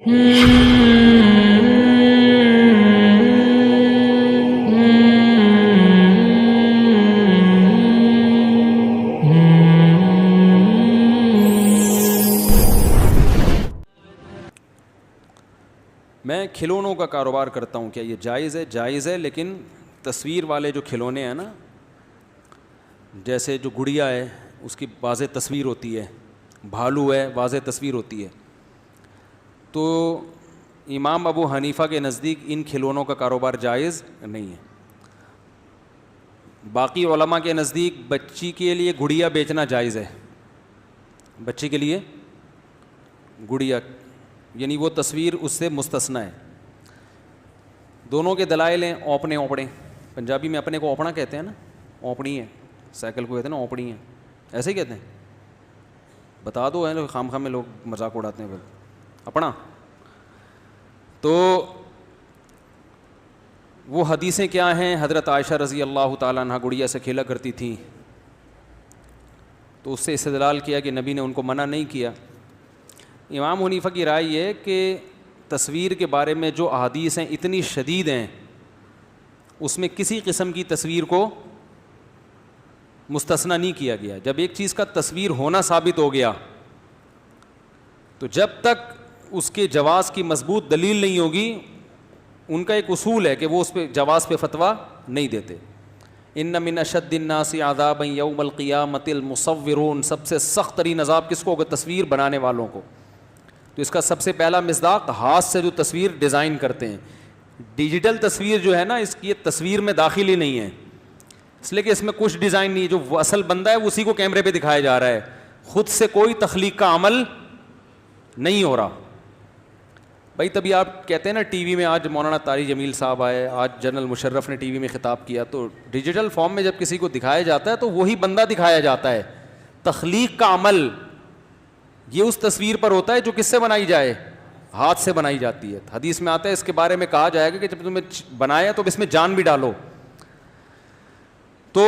میں کھلونوں کا کاروبار کرتا ہوں، کیا یہ جائز ہے؟ جائز ہے، لیکن تصویر والے جو کھلونے ہیں نا، جیسے جو گڑیا ہے اس کی واضح تصویر ہوتی ہے، بھالو ہے واضح تصویر ہوتی ہے، تو امام ابو حنیفہ کے نزدیک ان کھلونوں کا کاروبار جائز نہیں ہے۔ باقی علماء کے نزدیک بچی کے لیے گڑیا بیچنا جائز ہے، بچی کے لیے گڑیا، یعنی وہ تصویر اس سے مستثنی ہے۔ دونوں کے دلائل ہیں، اوپنے اوپڑے، پنجابی میں اپنے کو اوپنا کہتے ہیں نا، اوپڑی ہے، سائیکل کو کہتے ہیں نا اوپڑی ہیں، ایسے ہی کہتے ہیں، بتا دو ہے خام خام میں لوگ مذاق اڑاتے ہیں اپنا۔ تو وہ حدیثیں کیا ہیں؟ حضرت عائشہ رضی اللہ تعالیٰ عنہ گڑیا سے کھیلا کرتی تھیں، تو اس سے استدلال کیا کہ نبی نے ان کو منع نہیں کیا۔ امام حنیفہ کی رائے یہ ہے کہ تصویر کے بارے میں جو احادیث ہیں اتنی شدید ہیں، اس میں کسی قسم کی تصویر کو مستثنی نہیں کیا گیا۔ جب ایک چیز کا تصویر ہونا ثابت ہو گیا تو جب تک اس کے جواز کی مضبوط دلیل نہیں ہوگی، ان کا ایک اصول ہے کہ وہ اس پہ جواز پہ فتویٰ نہیں دیتے۔ ان من اشد الناس عذابا یوم القیامۃ المصورون، سب سے سخت ترین عذاب کس کو ہوگا؟ تصویر بنانے والوں کو۔ تو اس کا سب سے پہلا مصداق ہاتھ سے جو تصویر ڈیزائن کرتے ہیں۔ ڈیجیٹل تصویر جو ہے نا، اس کی تصویر میں داخل ہی نہیں ہے، اس لیے کہ اس میں کچھ ڈیزائن نہیں ہے، جو وہ اصل بندہ ہے اسی کو کیمرے پہ دکھایا جا رہا ہے، خود سے کوئی تخلیق کا عمل نہیں ہو رہا۔ بھائی تبھی آپ کہتے ہیں نا ٹی وی میں آج مولانا طاری جمیل صاحب آئے، آج جنرل مشرف نے ٹی وی میں خطاب کیا، تو ڈیجیٹل فارم میں جب کسی کو دکھایا جاتا ہے تو وہی بندہ دکھایا جاتا ہے، تخلیق کا عمل یہ اس تصویر پر ہوتا ہے جو کس سے بنائی جائے؟ ہاتھ سے بنائی جاتی ہے۔ حدیث میں آتا ہے اس کے بارے میں کہا جائے گا کہ جب تم نے بنایا تو اس میں جان بھی ڈالو۔ تو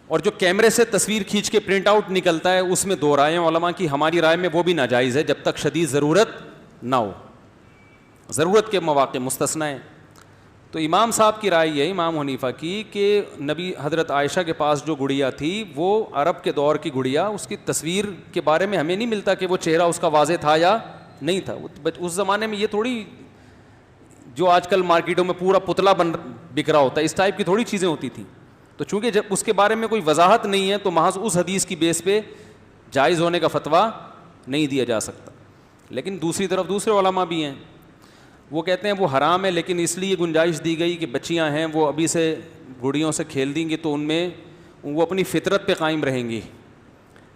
اور جو کیمرے سے تصویر کھینچ کے پرنٹ آؤٹ نکلتا ہے، اس میں دو رائے ہیں علماء کی، ہماری رائے میں وہ بھی ناجائز ہے جب تک شدید ضرورت نہ ہو، ضرورت کے مواقع مستثنی ہیں۔ تو امام صاحب کی رائے یہ، امام حنیفہ کی، کہ نبی حضرت عائشہ کے پاس جو گڑیا تھی وہ عرب کے دور کی گڑیا، اس کی تصویر کے بارے میں ہمیں نہیں ملتا کہ وہ چہرہ اس کا واضح تھا یا نہیں تھا۔ اس زمانے میں یہ تھوڑی جو آج کل مارکیٹوں میں پورا پتلا بک رہا ہوتا ہے، اس ٹائپ کی تھوڑی چیزیں ہوتی تھیں۔ تو چونکہ جب اس کے بارے میں کوئی وضاحت نہیں ہے تو محض اس حدیث کی بیس پہ جائز ہونے کا فتویٰ نہیں دیا جا سکتا۔ لیکن دوسری طرف دوسرے علماء بھی ہیں، وہ کہتے ہیں وہ حرام ہے، لیکن اس لیے گنجائش دی گئی کہ بچیاں ہیں وہ ابھی سے گڑیوں سے کھیل دیں گی تو ان میں وہ اپنی فطرت پہ قائم رہیں گی،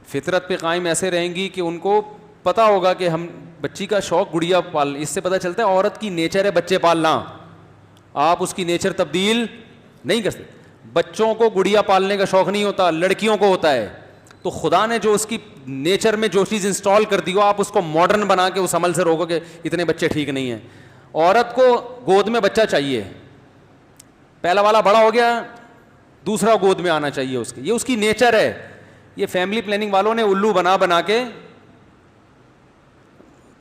فطرت پہ قائم ایسے رہیں گی کہ ان کو پتہ ہوگا کہ ہم بچی کا شوق گڑیا پال، اس سے پتہ چلتا ہے عورت کی نیچر ہے بچے پالنا، آپ اس کی نیچر تبدیل نہیں کر سکتے۔ بچوں کو گڑیا پالنے کا شوق نہیں ہوتا، لڑکیوں کو ہوتا ہے، تو خدا نے جو اس کی نیچر میں جو چیز انسٹال کر دی ہو، آپ اس کو ماڈرن بنا کے اس عمل سے روکو کہ اتنے بچے ٹھیک نہیں ہیں۔ عورت کو گود میں بچہ چاہیے، پہلا والا بڑا ہو گیا دوسرا گود میں آنا چاہیے اس کے، یہ اس کی نیچر ہے۔ یہ فیملی پلاننگ والوں نے الو بنا کے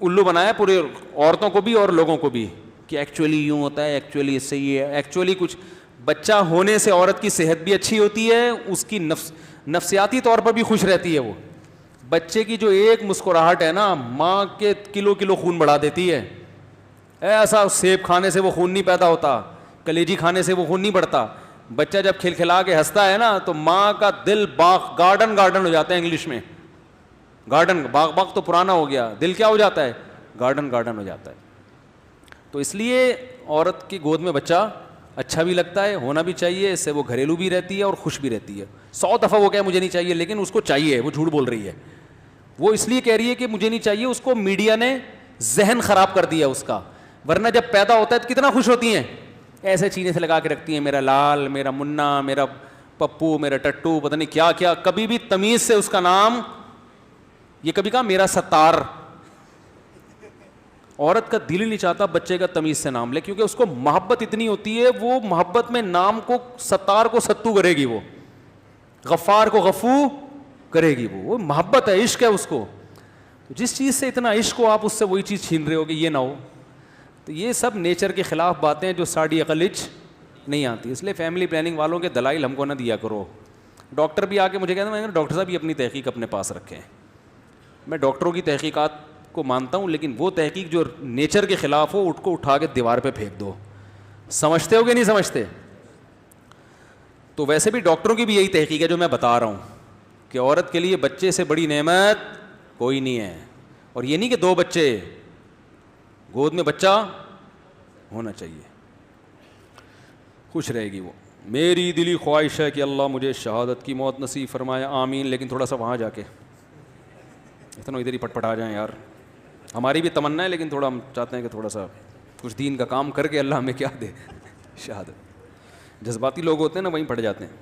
الو بنایا پورے عورتوں کو بھی اور لوگوں کو بھی کہ ایکچولی یوں ہوتا ہے، ایکچولی اس سے یہ ہے، ایکچولی کچھ بچہ ہونے سے عورت کی صحت بھی اچھی ہوتی ہے، اس کی نفسیاتی طور پر بھی خوش رہتی ہے۔ وہ بچے کی جو ایک مسکراہٹ ہے نا، ماں کے کلو کلو خون بڑھا دیتی ہے۔ ایسا سیب کھانے سے وہ خون نہیں پیدا ہوتا، کلیجی کھانے سے وہ خون نہیں بڑھتا۔ بچہ جب کھلکھلا کے ہنستا ہے نا تو ماں کا دل باغ گارڈن ہو جاتا ہے، انگلش میں گارڈن، باغ تو پرانا ہو گیا، دل کیا ہو جاتا ہے؟ گارڈن ہو جاتا ہے۔ تو اس لیے عورت کی گود میں بچہ اچھا بھی لگتا ہے، ہونا بھی چاہیے، اس سے وہ گھریلو بھی رہتی ہے اور خوش بھی رہتی ہے۔ 100 دفعہ وہ کہے مجھے نہیں چاہیے، لیکن اس کو چاہیے، وہ جھوٹ بول رہی ہے، وہ اس لیے کہہ رہی ہے کہ مجھے نہیں چاہیے، اس کو میڈیا نے ذہن خراب کر دیا اس کا، ورنہ جب پیدا ہوتا ہے تو کتنا خوش ہوتی ہیں، ایسے چینے سے لگا کے رکھتی ہیں، میرا لال، میرا منا، میرا پپو، میرا ٹٹو، پتہ نہیں کیا کیا، کبھی بھی تمیز سے اس کا نام، یہ کبھی کہا میرا ستار، عورت کا دل ہی نہیں چاہتا بچے کا تمیز سے نام لے، کیونکہ اس کو محبت اتنی ہوتی ہے، وہ محبت میں نام کو، ستار کو ستو کرے گی، وہ غفار کو غفو کرے گی، وہ محبت ہے، عشق ہے اس کو۔ جس چیز سے اتنا عشق ہو آپ اس سے وہی چیز چھین رہے ہو کہ یہ نہ ہو. تو یہ سب نیچر کے خلاف باتیں ہیں جو ساڑی عقل نہیں آتی. اس لیے فیملی پلاننگ والوں کے دلائل ہم کو نہ دیا کرو. ڈاکٹر بھی آ کے مجھے کہتے ہیں ڈاکٹر صاحب بھی اپنی تحقیق اپنے پاس رکھیں. میں ڈاکٹروں کی تحقیقات کو مانتا ہوں, لیکن وہ تحقیق جو نیچر کے خلاف ہو کو اٹھا کے دیوار پہ پھینک دو. سمجھتے ہو کہ نہیں سمجھتے؟ تو ویسے بھی ڈاکٹروں کی بھی یہی تحقیق ہے جو میں بتا رہا ہوں کہ عورت کے لیے بچے سے بڑی نعمت کوئی نہیں ہے. اور یہ نہیں کہ 2 بچے, گود میں بچہ ہونا چاہیے, خوش رہے گی وہ. میری دلی خواہش ہے کہ اللہ مجھے شہادت کی موت نصیب فرمائے, آمین. لیکن تھوڑا سا وہاں جا کے اتنا ادھر ہی پٹ آ جائیں یار. ہماری بھی تمنا ہے لیکن تھوڑا ہم چاہتے ہیں کہ تھوڑا سا کچھ دین کا کام کر کے اللہ ہمیں کیا دے, شہادت. جذباتی لوگ ہوتے ہیں نا وہیں پڑ جاتے ہیں.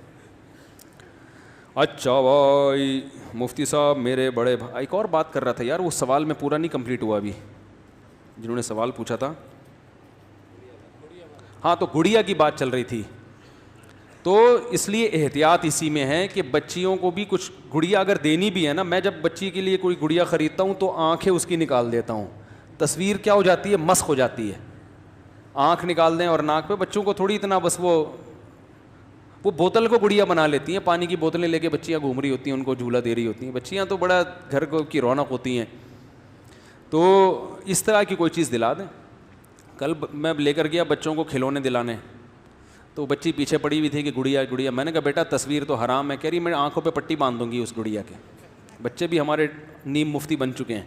اچھا بھائی مفتی صاحب میرے بڑے بھائی, ایک اور بات کر رہا تھا یار, وہ سوال میں پورا نہیں کمپلیٹ ہوا ابھی, جنہوں نے سوال پوچھا تھا. ہاں تو گڑیا کی بات چل رہی تھی. تو اس لیے احتیاط اسی میں ہے کہ بچیوں کو بھی کچھ گڑیا اگر دینی بھی ہے نا, میں جب بچی کے لیے کوئی گڑیا خریدتا ہوں تو آنکھیں اس کی نکال دیتا ہوں. تصویر کیا ہو جاتی ہے, مسخ ہو جاتی ہے. آنکھ نکال دیں اور ناک پہ, بچوں کو تھوڑی اتنا بس وہ بوتل کو گڑیا بنا لیتی ہیں, پانی کی بوتلیں لے کے بچیاں گھوم رہی ہوتی ہیں, ان کو جھولا دے رہی ہوتی ہیں. بچیاں تو بڑا گھر کی رونق ہوتی ہیں. تو اس طرح کی کوئی چیز دلا دیں. کل میں لے کر گیا بچوں کو کھلونے دلانے, تو بچی پیچھے پڑی ہوئی تھی کہ گڑیا گڑیا. میں نے کہا بیٹا تصویر تو حرام ہے. کہہ رہی میں آنکھوں پہ پٹی باندھ دوں گی اس گڑیا کے. بچے بھی ہمارے نیم مفتی بن چکے ہیں.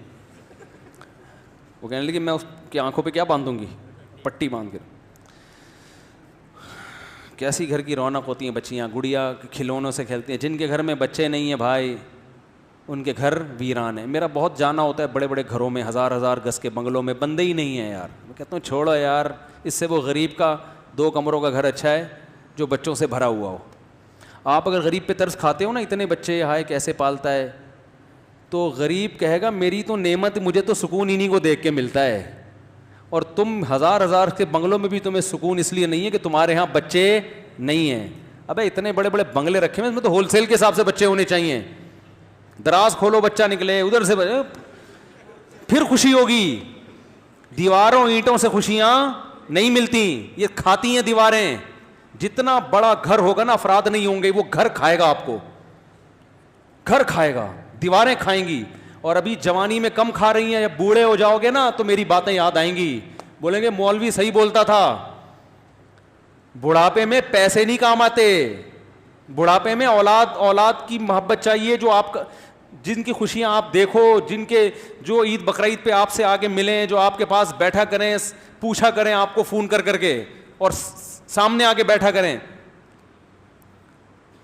وہ کہنے لگے میں اس کی آنکھوں پہ کیا باندھوں گی, پٹی باندھ کر. کیسی گھر کی رونق ہوتی ہیں بچیاں, گڑیا کھلونوں سے کھیلتی ہیں. جن کے گھر میں بچے نہیں ہیں بھائی ان کے گھر ویران ہیں. میرا بہت جانا ہوتا ہے بڑے بڑے گھروں میں, 1000 گز کے بنگلوں میں, بندے ہی نہیں ہیں یار. میں کہتا ہوں چھوڑو یار, اس سے وہ غریب کا 2 کمروں کا گھر اچھا ہے جو بچوں سے بھرا ہوا ہو. آپ اگر غریب پہ ترس کھاتے ہو نا, اتنے بچے ہائے کیسے پالتا ہے, تو غریب کہے گا میری تو نعمت, مجھے تو سکون انہیں کو دیکھ کے ملتا ہے. اور تم 1000 کے بنگلوں میں بھی تمہیں سکون اس لیے نہیں ہے کہ تمہارے ہاں بچے نہیں ہیں. ابے اتنے بڑے بڑے بنگلے رکھے ہیں, اس میں تو ہول سیل کے حساب سے بچے ہونے چاہیے. دراز کھولو بچہ نکلے, ادھر سے پھر خوشی ہوگی. دیواروں اینٹوں سے خوشیاں نہیں ملتی, یہ کھاتی ہیں دیواریں. جتنا بڑا گھر ہوگا نا افراد نہیں ہوں گے, وہ گھر کھائے گا آپ کو, گھر کھائے گا, دیواریں کھائیں گی. اور ابھی جوانی میں کم کھا رہی ہیں, جب بوڑھے ہو جاؤ گے نا تو میری باتیں یاد آئیں گی, بولیں گے مولوی صحیح بولتا تھا. بڑھاپے میں پیسے نہیں کام آتے, بڑھاپے میں اولاد کی محبت چاہیے, جو آپ کا جن کی خوشیاں آپ دیکھو, جن کے جو عید بقرعید پہ آپ سے آگے ملیں, جو آپ کے پاس بیٹھا کریں, پوچھا کریں آپ کو فون کر کے, اور سامنے آ کے بیٹھا کریں.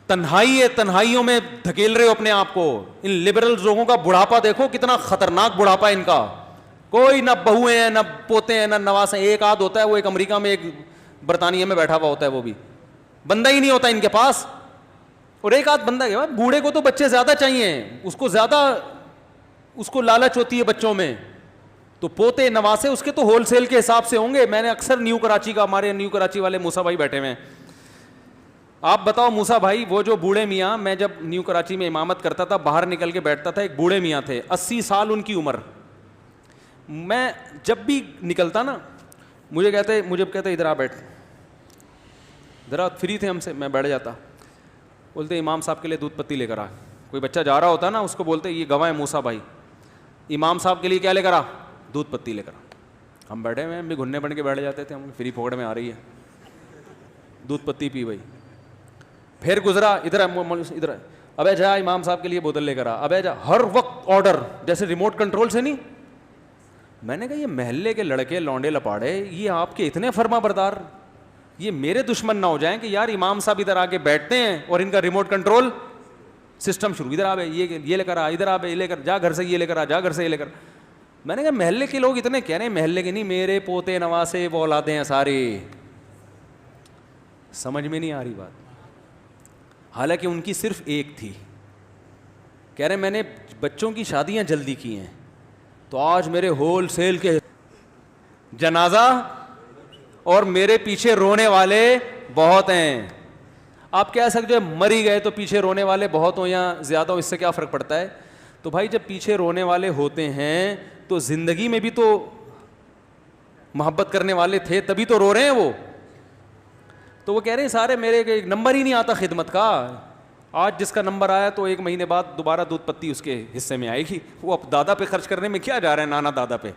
تنہائی ہے, تنہائیوں میں دھکیل رہے ہو اپنے آپ کو. ان لبرل لوگوں کا بڑھاپا دیکھو کتنا خطرناک بڑھاپا ہے ان کا. کوئی نہ بہویں ہیں نہ پوتے ہیں نہ نواسے, ایک آدھ ہوتا ہے, وہ ایک امریکہ میں ایک برطانیہ میں بیٹھا ہوا ہوتا ہے, وہ بھی بندہ ہی نہیں ہوتا ان کے پاس. اور ایک آدھ بندہ ہے, بوڑھے کو تو بچے زیادہ چاہیے, اس کو زیادہ اس کو لالچ ہوتی ہے بچوں میں. تو پوتے نواسے اس کے تو ہول سیل کے حساب سے ہوں گے. میں نے اکثر نیو کراچی کا, ہمارے نیو کراچی والے موسیٰ بھائی بیٹھے ہوئے ہیں, آپ بتاؤ موسیٰ بھائی, وہ جو بوڑھے میاں, میں جب نیو کراچی میں امامت کرتا تھا باہر نکل کے بیٹھتا تھا, ایک بوڑھے میاں تھے 80 سال ان کی عمر. میں جب بھی نکلتا نا مجھے کہتے ادھر آ بیٹھ, ذرا فری تھے ہم سے, میں بیٹھ جاتا. بولتے امام صاحب کے لیے دودھ پتی لے کر آ. کوئی بچہ جا رہا ہوتا نا اس کو بولتے یہ گواہ ہے موسیٰ بھائی, امام صاحب کے لیے کیا لے کر آ, دودھ پتی لے کر آ. ہم بیٹھے ہوئے, ہم بھی گھننے بن کے بیٹھ جاتے تھے, ہم فری پھوکڑ میں آ رہی ہے, دودھ پتی پی بھائی. پھر گزرا ادھر ادھر, ابے جا امام صاحب کے لیے بوتل لے کر آ, ابے جا, ہر وقت آرڈر, جیسے ریموٹ کنٹرول سے نہیں. میں نے کہا یہ محلے کے لڑکے لونڈے لپاڑے, یہ آپ کے اتنے فرما بردار, یہ میرے دشمن نہ ہو جائیں کہ یار امام صاحب ادھر آ کے بیٹھتے ہیں اور ان کا ریموٹ کنٹرول سسٹم شروع, ادھر آ بھائی یہ لے کر آ, ادھر آ بھائی یہ لے کر جا, گھر سے یہ لے کر آ, جا گھر سے یہ لے کر. میں نے کہا محلے کے لوگ اتنے کہہ رہے ہیں, محلے کے نہیں, میرے پوتے نواسے وہ اولادیں ہیں ساری. سمجھ میں نہیں آ رہی بات. حالانکہ ان کی صرف ایک تھی. کہہ رہے میں نے بچوں کی شادیاں جلدی کی ہیں, تو آج میرے ہول سیل کے جنازہ اور میرے پیچھے رونے والے بہت ہیں. آپ کہہ سکتے ہیں مری گئے تو پیچھے رونے والے بہت ہوں یا زیادہ ہوں, اس سے کیا فرق پڑتا ہے. تو بھائی جب پیچھے رونے والے ہوتے ہیں تو زندگی میں بھی تو محبت کرنے والے تھے, تبھی تو رو رہے ہیں وہ. تو وہ کہہ رہے ہیں سارے میرے نمبر ہی نہیں آتا خدمت کا, آج جس کا نمبر آیا تو 1 مہینے بعد دوبارہ دودھ پتی اس کے حصے میں آئے گی. وہ اب دادا پہ خرچ کرنے میں کیا جا رہا ہے, نانا دادا پہ.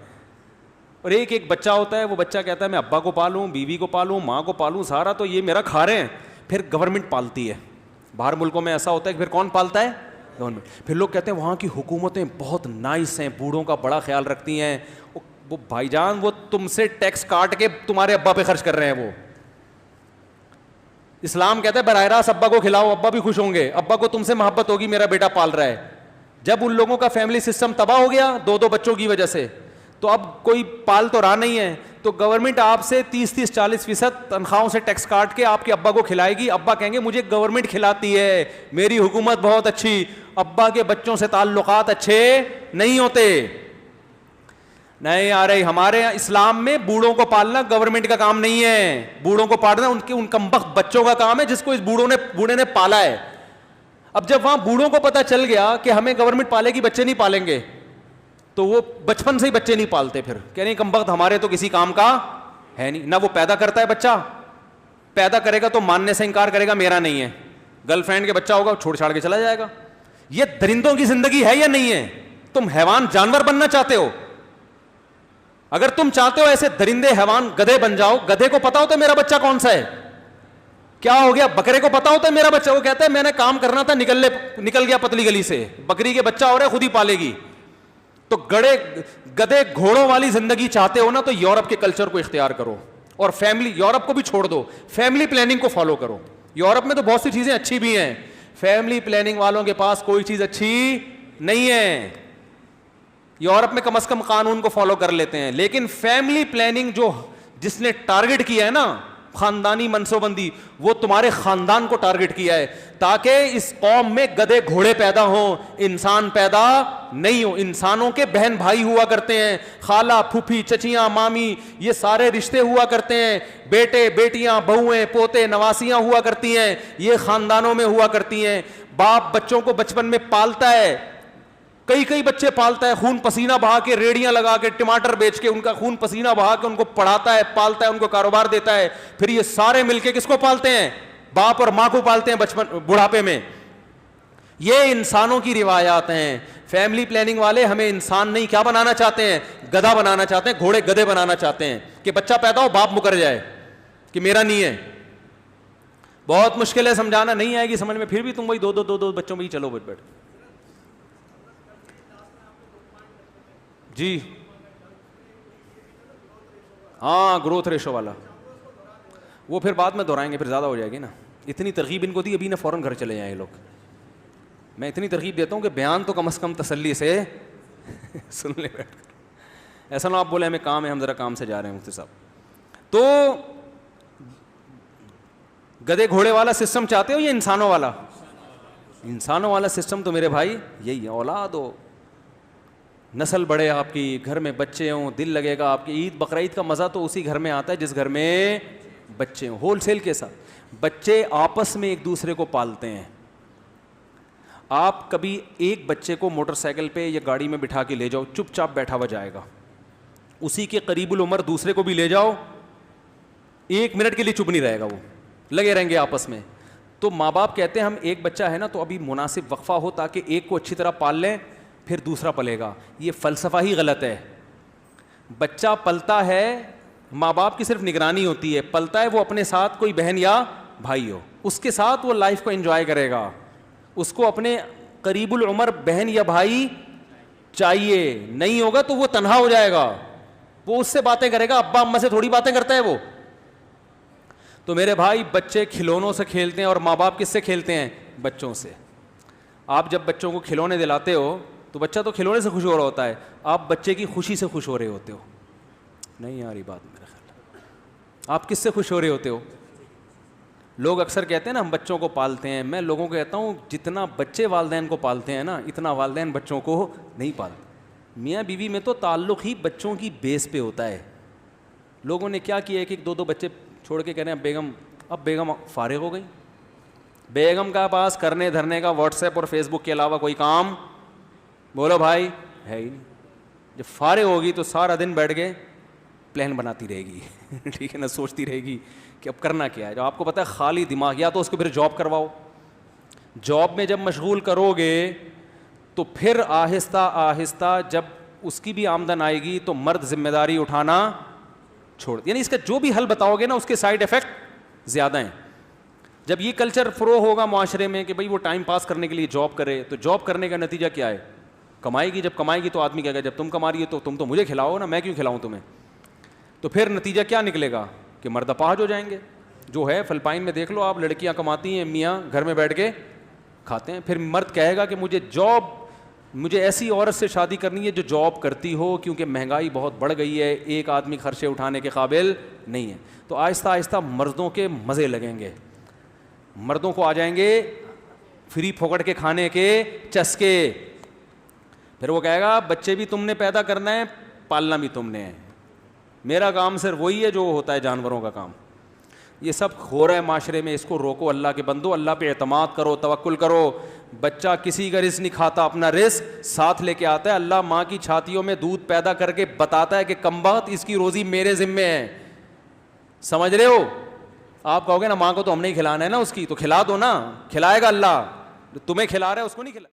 اور ایک بچہ ہوتا ہے, وہ بچہ کہتا ہے میں ابا کو پالوں, بیوی کو پالوں, ماں کو پالوں, سارا تو یہ میرا کھا رہے ہیں. پھر گورنمنٹ پالتی ہے. باہر ملکوں میں ایسا ہوتا ہے کہ پھر کون پالتا ہے, گورنمنٹ. پھر لوگ کہتے ہیں وہاں کی حکومتیں بہت نائس ہیں, بوڑھوں کا بڑا خیال رکھتی ہیں. وہ بھائی جان وہ تم سے ٹیکس کاٹ کے تمہارے ابا پہ خرچ کر رہے ہیں. وہ اسلام کہتا ہے براہ راست ابا کو کھلاؤ, ابا بھی خوش ہوں گے, ابا کو تم سے محبت ہوگی, میرا بیٹا پال رہا ہے. جب ان لوگوں کا فیملی سسٹم تباہ ہو گیا 2 بچوں کی وجہ سے, تو اب کوئی پال تو رہا نہیں ہے, تو گورنمنٹ آپ سے 30-40% تنخواہوں سے ٹیکس کاٹ کے آپ کے ابا کو کھلائے گی. ابا کہیں گے مجھے گورنمنٹ کھلاتی ہے, میری حکومت بہت اچھی. ابا کے بچوں سے تعلقات اچھے نہیں ہوتے. نہیں آ رہے, ہمارے یہاں اسلام میں بوڑھوں کو پالنا گورنمنٹ کا کام نہیں ہے. بوڑھوں کو پالنا ان کمبخت بچوں کا کام ہے جس کو اس بوڑھے نے پالا ہے. اب جب وہاں بوڑھوں کو پتا چل گیا کہ ہمیں گورنمنٹ پالے گی, بچے نہیں پالیں گے, تو وہ بچپن سے ہی بچے نہیں پالتے. پھر کہہ رہے کمبخت ہمارے تو کسی کام کا ہے نہیں. نہ وہ پیدا کرتا ہے, بچہ پیدا کرے گا تو ماننے سے انکار کرے گا میرا نہیں ہے, گرل فرینڈ کے بچہ ہوگا چھوڑ چھاڑ کے چلا جائے گا. یہ درندوں کی زندگی ہے یا نہیں ہے؟ تم حیوان جانور بننا چاہتے ہو؟ اگر تم چاہتے ہو ایسے درندے حیوان گدھے بن جاؤ. گدھے کو پتا ہوتا ہے میرا بچہ کون سا ہے, کیا ہو گیا. بکرے کو پتا ہوتا ہے میرا بچہ, وہ کہتا ہے میں نے کام کرنا تھا, نکل گیا پتلی گلی سے, بکری کے بچہ ہو رہا ہے خود ہی پالے گی. تو گدھے گھوڑوں والی زندگی چاہتے ہو نا, تو یورپ کے کلچر کو اختیار کرو, اور فیملی, یورپ کو بھی چھوڑ دو, فیملی پلاننگ کو فالو کرو. یورپ میں تو بہت سی چیزیں اچھی بھی ہیں, فیملی پلاننگ والوں کے پاس کوئی چیز اچھی نہیں ہے. یورپ میں کم از کم قانون کو فالو کر لیتے ہیں, لیکن فیملی پلاننگ جس نے ٹارگٹ کیا ہے نا, خاندانی منصوبندی, وہ تمہارے خاندان کو ٹارگٹ کیا ہے تاکہ اس قوم میں گدھے گھوڑے پیدا ہوں, انسان پیدا نہیں ہو. انسانوں کے بہن بھائی ہوا کرتے ہیں, خالہ پھوپھی چچیاں مامی, یہ سارے رشتے ہوا کرتے ہیں, بیٹے بیٹیاں بہویں پوتے نواسیاں ہوا کرتی ہیں, یہ خاندانوں میں ہوا کرتی ہیں. باپ بچوں کو بچپن میں پالتا ہے, کئی بچے پالتا ہے, خون پسینہ بہا کے, ریڑیاں لگا کے, ٹماٹر بیچ کے, ان کا خون پسینہ بہا کے ان کو پڑھاتا ہے, پالتا ہے, ان کو کاروبار دیتا ہے. پھر یہ سارے مل کے کس کو پالتے ہیں؟ باپ اور ماں کو پالتے ہیں بچپن بڑھاپے میں. یہ انسانوں کی روایات ہیں. فیملی پلاننگ والے ہمیں انسان نہیں کیا بنانا چاہتے ہیں, گدھا بنانا چاہتے ہیں, گھوڑے گدھے بنانا چاہتے ہیں کہ بچہ پیدا ہو باپ مکر جائے کہ میرا نہیں ہے. بہت مشکل ہے سمجھانا, نہیں آئے گی سمجھ میں, پھر بھی تم وہی دو بچوں میں ہی چلو بیٹھ. جی ہاں, گروتھ ریشو والا, وہ پھر بعد میں دہرائیں گے, پھر زیادہ ہو جائے گی نا. اتنی ترغیب ان کو دی, ابھی نہ فوراً گھر چلے جائیں یہ لوگ. میں اتنی ترغیب دیتا ہوں کہ بیان تو کم از کم تسلی سے سن لے بیٹھ کر. ایسا نہ آپ بولے ہمیں کام ہے, ہم ذرا کام سے جا رہے ہیں مفتی صاحب. تو گدھے گھوڑے والا سسٹم چاہتے ہو یا انسانوں والا؟ انسانوں والا سسٹم تو میرے بھائی یہی ہے, اولاد ہو, نسل بڑھے, آپ کی گھر میں بچے ہوں, دل لگے گا. آپ کی عید بقرعید کا مزہ تو اسی گھر میں آتا ہے جس گھر میں بچے ہوں. ہول سیل کے ساتھ بچے آپس میں ایک دوسرے کو پالتے ہیں. آپ کبھی ایک بچے کو موٹر سائیکل پہ یا گاڑی میں بٹھا کے لے جاؤ, چپ چاپ بیٹھا ہوا جائے گا. اسی کے قریب العمر دوسرے کو بھی لے جاؤ, 1 منٹ کے لیے چپ نہیں رہے گا, وہ لگے رہیں گے آپس میں. تو ماں باپ کہتے ہیں ہم ایک بچہ ہے نا تو ابھی مناسب وقفہ ہو تاکہ ایک کو اچھی طرح پال لیں, پھر دوسرا پلے گا. یہ فلسفہ ہی غلط ہے. بچہ پلتا ہے, ماں باپ کی صرف نگرانی ہوتی ہے, پلتا ہے وہ اپنے ساتھ کوئی بہن یا بھائی ہو, اس کے ساتھ وہ لائف کو انجوائے کرے گا. اس کو اپنے قریب العمر بہن یا بھائی چاہیے, نہیں ہوگا تو وہ تنہا ہو جائے گا. وہ اس سے باتیں کرے گا, ابا اماں سے تھوڑی باتیں کرتا ہے وہ. تو میرے بھائی بچے کھلونوں سے کھیلتے ہیں, اور ماں باپ کس سے کھیلتے ہیں؟ بچوں سے. آپ جب بچوں کو کھلونے دلاتے ہو تو بچہ تو کھلونے سے خوش ہو رہا ہوتا ہے, آپ بچے کی خوشی سے خوش ہو رہے ہوتے ہو. نہیں آ رہی بات میرے خیال, آپ کس سے خوش ہو رہے ہوتے ہو؟ لوگ اکثر کہتے ہیں نا ہم بچوں کو پالتے ہیں, میں لوگوں کو کہتا ہوں جتنا بچے والدین کو پالتے ہیں نا اتنا والدین بچوں کو نہیں پالتے. میاں بیوی میں تو تعلق ہی بچوں کی بیس پہ ہوتا ہے. لوگوں نے کیا کیا, ایک 2 بچے چھوڑ کے کہہ رہے ہیں اب بیگم فارغ ہو گئی, بیگم کا پاس کرنے دھرنے کا واٹس ایپ اور فیس بک کے علاوہ کوئی کام بولو بھائی ہے ہی نہیں. جب فارغ ہوگی تو سارا دن بیٹھ کے پلان بناتی رہے گی ٹھیک ہے نا, سوچتی رہے گی کہ اب کرنا کیا ہے. جب آپ کو پتا ہے خالی دماغ, یا تو اس کو پھر جاب کرواؤ, جاب میں جب مشغول کرو گے تو پھر آہستہ آہستہ جب اس کی بھی آمدن آئے گی تو مرد ذمہ داری اٹھانا چھوڑ, یعنی اس کا جو بھی حل بتاؤ گے نا اس کے سائڈ افیکٹ زیادہ ہیں. جب یہ کلچر فروغ ہوگا معاشرے میں کہ بھئی وہ ٹائم پاس کرنے کے لیے جاب کرے, تو جاب کرنے کا نتیجہ کیا ہے؟ کمائے گی, جب کمائے گی تو آدمی کہے گا جب تم کما رہی ہو تو تم تو مجھے کھلاؤ نا, میں کیوں کھلاؤں تمہیں؟ تو پھر نتیجہ کیا نکلے گا کہ مرد اپاہج ہو جائیں گے. جو ہے فلپائن میں دیکھ لو آپ, لڑکیاں کماتی ہیں, میاں گھر میں بیٹھ کے کھاتے ہیں. پھر مرد کہے گا کہ مجھے ایسی عورت سے شادی کرنی ہے جو جاب کرتی ہو, کیونکہ مہنگائی بہت بڑھ گئی ہے, ایک آدمی خرچے اٹھانے کے قابل نہیں ہے. تو آہستہ آہستہ مردوں کے مزے لگیں گے, مردوں کو آ جائیں گے فری پھوکٹ کے کھانے کے چسکے. پھر وہ کہے گا بچے بھی تم نے پیدا کرنا ہے, پالنا بھی تم نے ہے, میرا کام صرف وہی ہے جو ہوتا ہے جانوروں کا کام. یہ سب ہو رہا ہے معاشرے میں, اس کو روکو. اللہ کے بندو, اللہ پہ اعتماد کرو, توکل کرو. بچہ کسی کا رزق نہیں کھاتا, اپنا رزق ساتھ لے کے آتا ہے. اللہ ماں کی چھاتیوں میں دودھ پیدا کر کے بتاتا ہے کہ کمبخت اس کی روزی میرے ذمے ہے. سمجھ رہے ہو؟ آپ کہو گے نا ماں کو تو ہم نے ہی کھلانا ہے نا اس کی, تو کھلا دو نا, کھلائے گا اللہ. تمہیں کھلا رہا ہے اس کو نہیں کھلا.